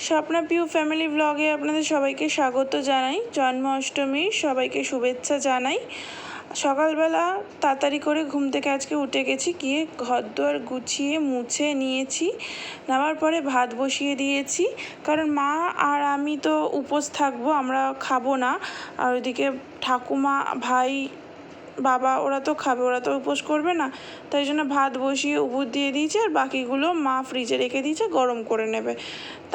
Swapna Piu family ব্লগে আপনাদের সবাইকে স্বাগত জানাই। জন্মাষ্টমীর সবাইকে শুভেচ্ছা জানাই। সকালবেলা তাড়াতাড়ি করে ঘুম থেকে আজকে উঠে গেছি, গিয়ে ঘরদোর গুছিয়ে মুছে নিয়েছি। নেওয়ার পরে ভাত বসিয়ে দিয়েছি, কারণ মা আর আমি তো উপোস থাকবো, আমরা খাবো না। আর ওইদিকে ঠাকুমা, ভাই, বাবা ওরা তো খাবে, ওরা তো উপোস করবে না। তাই জন্য ভাত বসিয়ে উপুর দিয়ে দিয়েছে, আর বাকিগুলো মা ফ্রিজে রেখে দিয়েছে, গরম করে নেবে।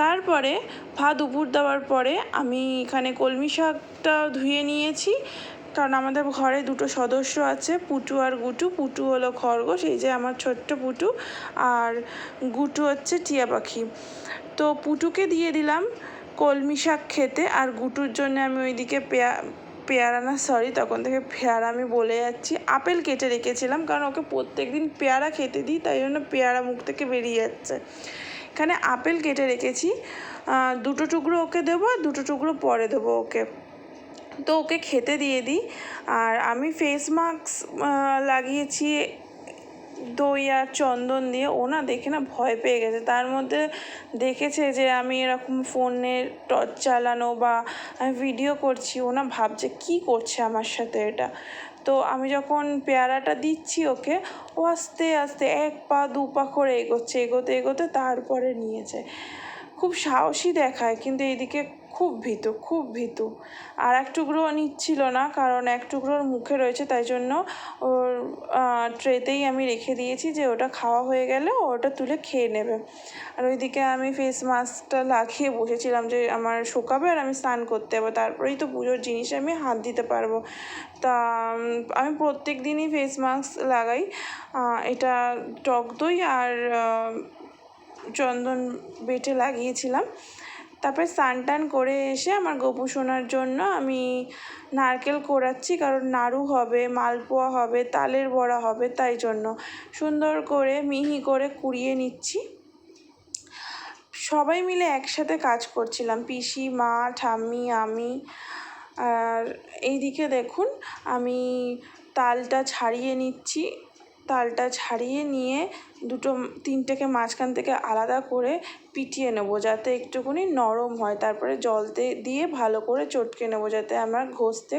তারপরে ভাত উপুর দেওয়ার পরে আমি এখানে কলমি শাকটা ধুয়ে নিয়েছি, কারণ আমাদের ঘরে দুটো সদস্য আছে, পুটু আর গুটু। পুটু হলো খরগোশ, এই যে আমার ছোট্ট পুটু, আর গুটু হচ্ছে টিয়া পাখি। তো পুটুকে দিয়ে দিলাম কলমি শাক খেতে, আর গুটুর জন্য আমি ওইদিকে পেয়ারা না, সরি, তখন থেকে পেয়ারা আমি বলে যাচ্ছি, আপেল কেটে রেখেছিলাম, কারণ ওকে প্রত্যেক দিন পেয়ারা খেতে দিই, তাই জন্য পেয়ারা মুখ থেকে বেরিয়ে যাচ্ছে। এখানে আপেল কেটে রেখেছি, দুটো টুকরো ওকে দেবো, আর দুটো টুকরো পরে দেবো ওকে। তো ওকে খেতে দিয়ে দিই। আর আমি ফেস মাস্ক লাগিয়েছি দই আর চন্দন দিয়ে। ও না দেখে না ভয় পেয়ে গেছে, তার মধ্যে দেখেছে যে আমি এরকম ফোনের টর্চ চালানো বা আমি ভিডিও করছি, ও না ভাবছে কী করছে আমার সাথে এটা। তো আমি যখন পেয়ারাটা দিচ্ছি ওকে, ও আস্তে আস্তে 1 পা 2 পা করে এগোচ্ছে, এগোতে এগোতে তারপরে নিয়েছে। খুব সাহসী দেখায়, কিন্তু এইদিকে খুব ভীতু। আর এক টুকরো নিচ্ছিল না, কারণ এক টুকরোর মুখে রয়েছে, তাই জন্য ওর ট্রেতেই আমি রেখে দিয়েছি, যে ওটা খাওয়া হয়ে গেলে ওটা তুলে খেয়ে নেবে। আর ওইদিকে আমি ফেস মাস্কটা লাগিয়ে বসেছিলাম যে আমার শুকাবে আর আমি স্নান করতে যাবো, তারপরেই তো পুজোর জিনিসে আমি হাত দিতে পারবো। তা আমি প্রত্যেক দিনই ফেস মাস্ক লাগাই। এটা টক দই আর চন্দন বেটে লাগিয়েছিলাম। তারপরে স্নান টান করে এসে আমার গোপু সোনার জন্য আমি নারকেল কোড়াচ্ছি, কারণ নাড়ু হবে, মালপোয়া হবে, তালের বড়া হবে, তাই জন্য সুন্দর করে মিহি করে কুড়িয়ে নিচ্ছি। সবাই মিলে একসাথে কাজ করছিলাম, পিসি, মা, ঠাম্মি, আমি। আর এইদিকে দেখুন আমি তালটা ছাড়িয়ে নিচ্ছি। তালটা ছাড়িয়ে নিয়ে তিনটেকে মাঝখান থেকে আলাদা করে পিটিয়ে নেবো, যাতে একটুখানি নরম হয়। তারপরে জল দিয়ে ভালো করে চটকে নেবো, যাতে আমার ঘষতে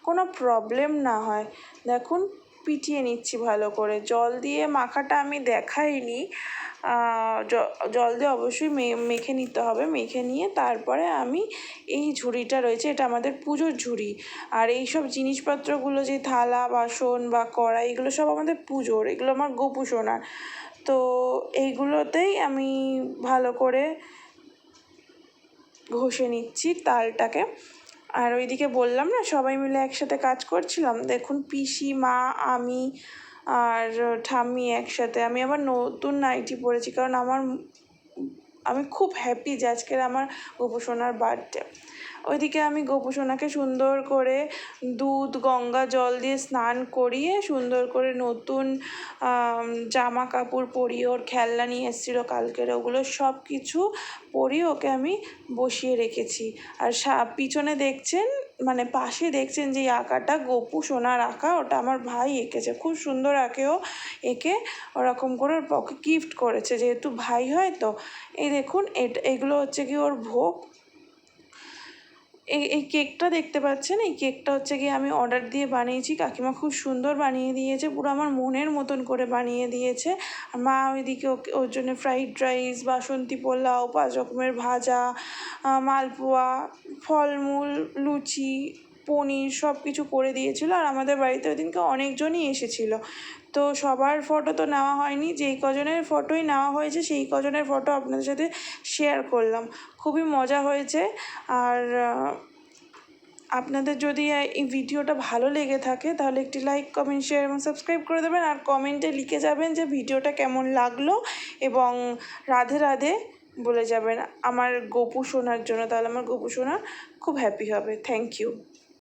কোনো প্রবলেম না হয়। দেখুন পিটিয়ে নিচ্ছি ভালো করে। জল দিয়ে মাখাটা আমি দেখাইনি, জল দিয়ে অবশ্যই মেখে নিতে হবে। মেখে নিয়ে তারপরে আমি এই ঝুড়িটা রয়েছে, এটা আমাদের পুজোর ঝুড়ি। আর এই সব জিনিসপত্রগুলো, যে থালা বাসন বা কড়াই, এগুলো সব আমাদের পুজোর, এগুলো আমার গোপু সোনার। তো এইগুলোতেই আমি ভালো করে ঘষে নিচ্ছি তালটাকে। আর ওইদিকে বললাম না সবাই মিলে একসাথে কাজ করছিলাম, দেখুন পিসি, মা, আমি আর ঠাম্মি একসাথে। আমি আবার নতুন নাইটি পরেছি, কারণ আমি খুব হ্যাপি যে আজকের আমার গোপু সোনার বার্থডে। ওইদিকে আমি গোপু সোনাকে সুন্দর করে দুধ গঙ্গা জল দিয়ে স্নান করিয়ে সুন্দর করে নতুন জামা কাপড় পরিয়ে, ওর খেলনা নিয়ে এসেছিলো কালকের, ওগুলো সব কিছু পরিয়ে ওকে আমি বসিয়ে রেখেছি। আর পিছনে দেখছেন, মানে পাশে দেখছেন যে আঁকাটা গোপু সোনার আঁকা, ওটা আমার ভাই এঁকেছে, খুব সুন্দর আঁকেও। এঁকে ওরকম করে ওর পক্ষে গিফট করেছে, যেহেতু ভাই হয়। তো এই দেখুন এগুলো হচ্ছে কি ওর ভোগ। এই কেকটা দেখতে পাচ্ছেন, এই কেকটা হচ্ছে গিয়ে আমি অর্ডার দিয়ে বানিয়েছি। কাকিমা খুব সুন্দর বানিয়ে দিয়েছে, পুরো আমার মনের মতন করে বানিয়ে দিয়েছে। আর মা ওইদিকে ওর জন্য ফ্রাইড রাইস, বাসন্তী পোলাও, 5 রকমের ভাজা, মালপোয়া, ফলমূল, লুচি, পনির সব কিছু করে দিয়েছিলো। আর আমাদের বাড়িতে ওই দিনকে অনেকজনই এসেছিলো, তো সবার ফটো তো নেওয়া হয়নি, যেই কজনের ফটোই নেওয়া হয়েছে সেই কজনের ফটো আপনাদের সাথে শেয়ার করলাম। খুবই মজা হয়েছে। আর আপনাদের যদি এই ভিডিওটা ভালো লেগে থাকে, তাহলে একটি লাইক, কমেন্ট, শেয়ার এবং সাবস্ক্রাইব করে দেবেন। আর কমেন্টে লিখে যাবেন যে ভিডিওটা কেমন লাগলো, এবং রাধে রাধে বলে যাবেন আমার গোপু সোনার জন্য, তাহলে আমার গোপু সোনা খুব হ্যাপি হবে। Thank you.